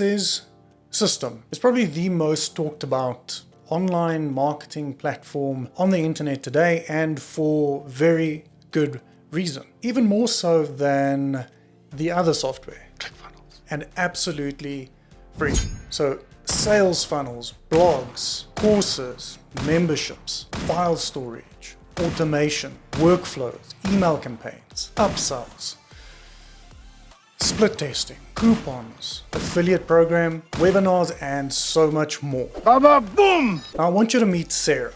there's Systeme. It's probably the most talked about online marketing platform on the internet today, and for very good reason. Even more so than the other software, Clickfunnels, and absolutely free. So sales funnels, blogs, courses, memberships, file storage, automation, workflows, email campaigns, upsells, split testing, coupons, affiliate program, webinars, and so much more. Boom! Now I want you to meet Sarah,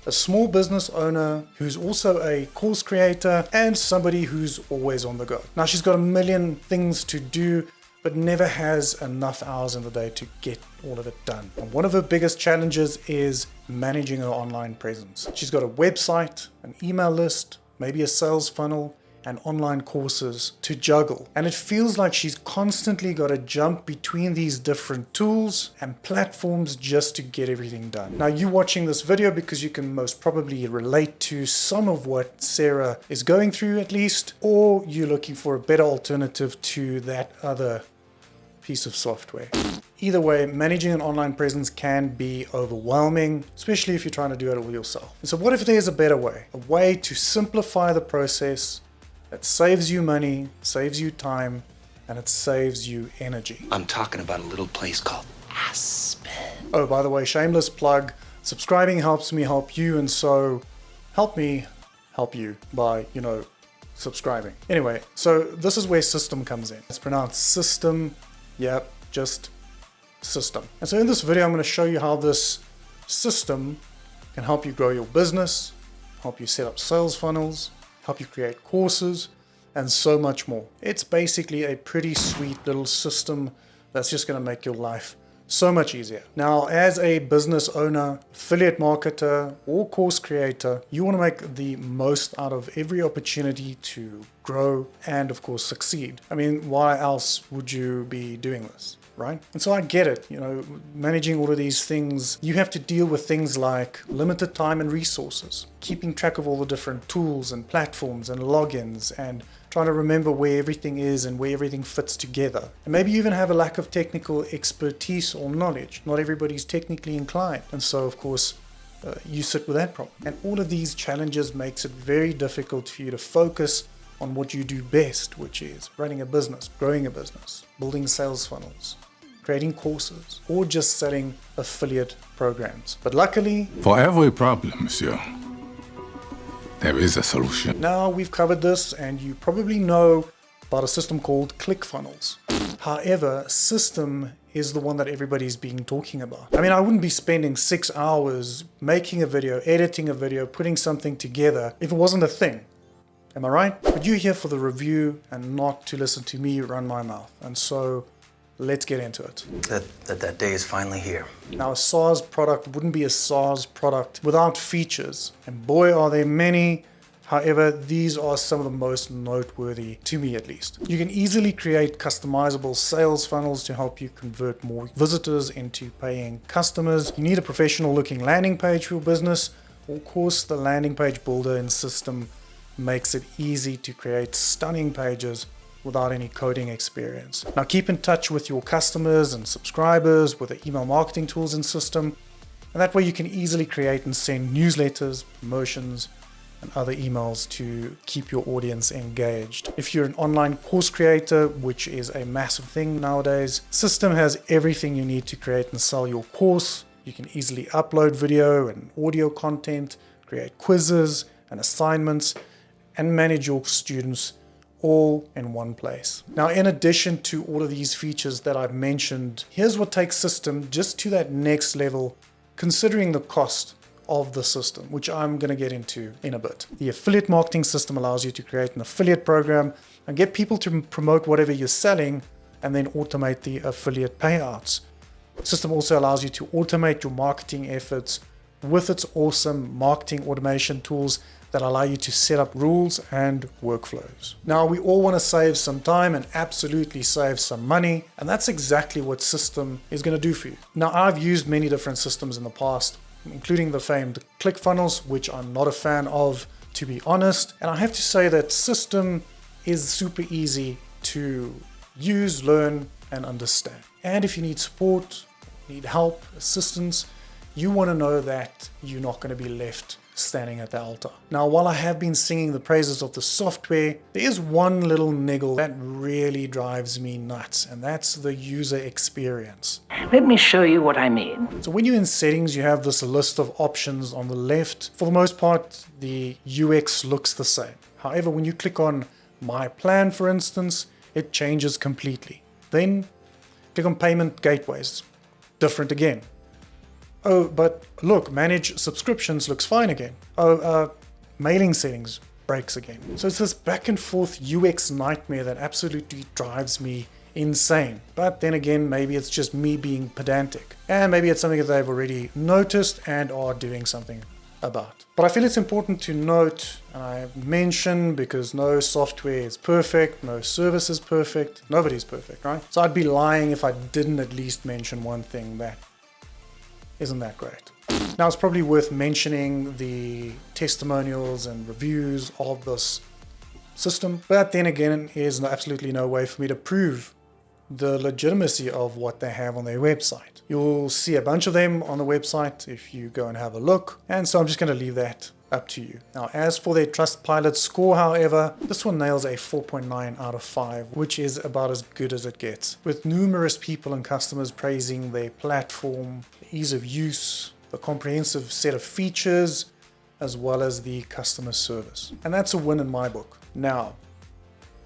a small business owner who's also a course creator and somebody who's always on the go. Now she's got a million things to do, but never has enough hours in the day to get all of it done. And one of her biggest challenges is managing her online presence. She's got a website, an email list, maybe a sales funnel, and online courses to juggle. And it feels like she's constantly got to jump between these different tools and platforms just to get everything done. Now you're watching this video because you can most probably relate to some of what Sarah is going through at least, or you're looking for a better alternative to that other piece of software. Either way, managing an online presence can be overwhelming, especially if you're trying to do it all yourself. And so what if there's a better way? A way to simplify the process that saves you money, saves you time, and it saves you energy. I'm talking about a little place called Aspen. Oh, by the way, shameless plug, subscribing helps me help you, and so help me help you by, subscribing. Anyway, so this is where Systeme comes in. It's pronounced system, yep, just system. And so in this video, I'm going to show you how this system can help you grow your business, help you set up sales funnels, help you create courses, and so much more. It's basically a pretty sweet little system that's just going to make your life so much easier. Now, as a business owner, affiliate marketer, or course creator, you want to make the most out of every opportunity to grow and, of course, succeed. I mean, why else would you be doing this? Right? And so I get it, managing all of these things, you have to deal with things like limited time and resources, keeping track of all the different tools and platforms and logins, and trying to remember where everything is and where everything fits together. And maybe you even have a lack of technical expertise or knowledge. Not everybody's technically inclined. And so, of course, you sit with that problem. And all of these challenges makes it very difficult for you to focus on what you do best, which is running a business, growing a business, building sales funnels, creating courses, or just selling affiliate programs. But luckily, for every problem, monsieur, there is a solution. Now we've covered this, and you probably know about a system called Clickfunnels. However, Systeme is the one that everybody's been talking about. I mean, I wouldn't be spending 6 hours making a video, editing a video, putting something together if it wasn't a thing. Am I right? But you're here for the review and not to listen to me run my mouth. And so let's get into it. That day is finally here. Now, a SaaS product wouldn't be a SaaS product without features. And boy, are there many. However, these are some of the most noteworthy, to me at least. You can easily create customizable sales funnels to help you convert more visitors into paying customers. You need a professional looking landing page for your business. Of course, the landing page builder in Systeme makes it easy to create stunning pages without any coding experience. Now keep in touch with your customers and subscribers with the email marketing tools in Systeme, and that way you can easily create and send newsletters, promotions, and other emails to keep your audience engaged. If you're an online course creator, which is a massive thing nowadays, Systeme has everything you need to create and sell your course. You can easily upload video and audio content, create quizzes and assignments, and manage your students all in one place. Now, in addition to all of these features that I've mentioned, here's what takes Systeme just to that next level, considering the cost of the system, which I'm going to get into in a bit. The affiliate marketing system allows you to create an affiliate program and get people to promote whatever you're selling and then automate the affiliate payouts. Systeme also allows you to automate your marketing efforts with its awesome marketing automation tools that allow you to set up rules and workflows. Now, we all want to save some time and absolutely save some money, and that's exactly what Systeme is going to do for you. Now, I've used many different systems in the past, including the famed Clickfunnels, which I'm not a fan of, to be honest. And I have to say that Systeme is super easy to use, learn, and understand. And if you need support, need help, assistance, you want to know that you're not going to be left standing at the altar. Now, while I have been singing the praises of the software, there is one little niggle that really drives me nuts, and that's the user experience. Let me show you what I mean. So when you're in settings, you have this list of options on the left. For the most part, the UX looks the same. However, when you click on My Plan, for instance, it changes completely. Then click on Payment Gateways. Different again. Oh, but look, Manage Subscriptions looks fine again. Oh, Mailing Settings breaks again. So it's this back and forth UX nightmare that absolutely drives me insane. But then again, maybe it's just me being pedantic. And maybe it's something that they've already noticed and are doing something about. But I feel it's important to note, and I mention, because no software is perfect, no service is perfect, nobody's perfect, right? So I'd be lying if I didn't at least mention one thing that isn't that great. Now, it's probably worth mentioning the testimonials and reviews of this system, but then again, there's absolutely no way for me to prove the legitimacy of what they have on their website. You'll see a bunch of them on the website if you go and have a look, and so I'm just going to leave that up to you. Now, as for their Trustpilot score, however, this one nails a 4.9 out of 5, which is about as good as it gets, with numerous people and customers praising their platform, the ease of use, the comprehensive set of features, as well as the customer service. And that's a win in my book. Now,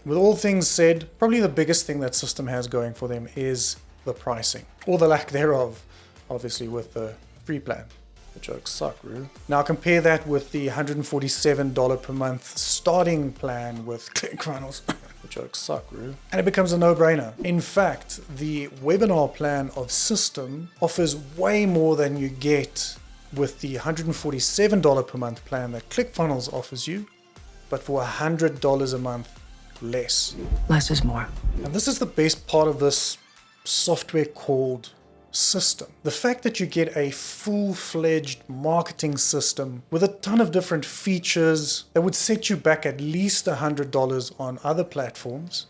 with all things said, probably the biggest thing that Systeme has going for them is the pricing, or the lack thereof, obviously, with the free plan. The jokes suck, Roo. Now compare that with the $147 per month starting plan with Clickfunnels. The jokes suck, Roo. And it becomes a no-brainer. In fact, the webinar plan of Systeme offers way more than you get with the $147 per month plan that Clickfunnels offers you, but for $100 a month less. Less is more. And this is the best part of this software called Systeme. The fact that you get a full-fledged marketing system with a ton of different features that would set you back at least $100 on other platforms,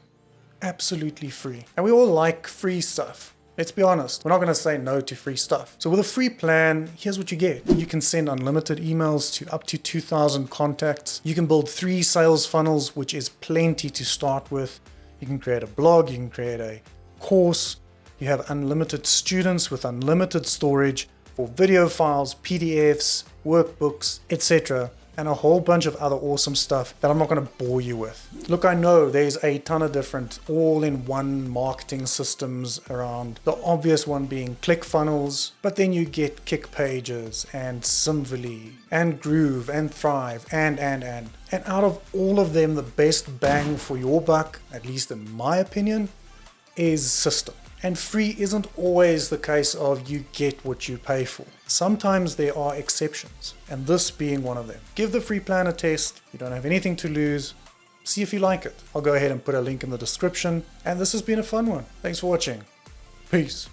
absolutely free. And we all like free stuff. Let's be honest, we're not going to say no to free stuff. So with a free plan, here's what you get. You can send unlimited emails to up to 2,000 contacts. You can build 3 sales funnels, which is plenty to start with. You can create a blog, you can create a course. You have unlimited students with unlimited storage for video files, PDFs, workbooks, etc. And a whole bunch of other awesome stuff that I'm not going to bore you with. Look, I know there's a ton of different all-in-one marketing systems around. The obvious one being Clickfunnels, but then you get Kickpages and Simvoly and Groove and Thrive and out of all of them, the best bang for your buck, at least in my opinion, is Systeme. And free isn't always the case of you get what you pay for. Sometimes there are exceptions, and this being one of them. Give the free plan a test. You don't have anything to lose. See if you like it. I'll go ahead and put a link in the description. And this has been a fun one. Thanks for watching. Peace.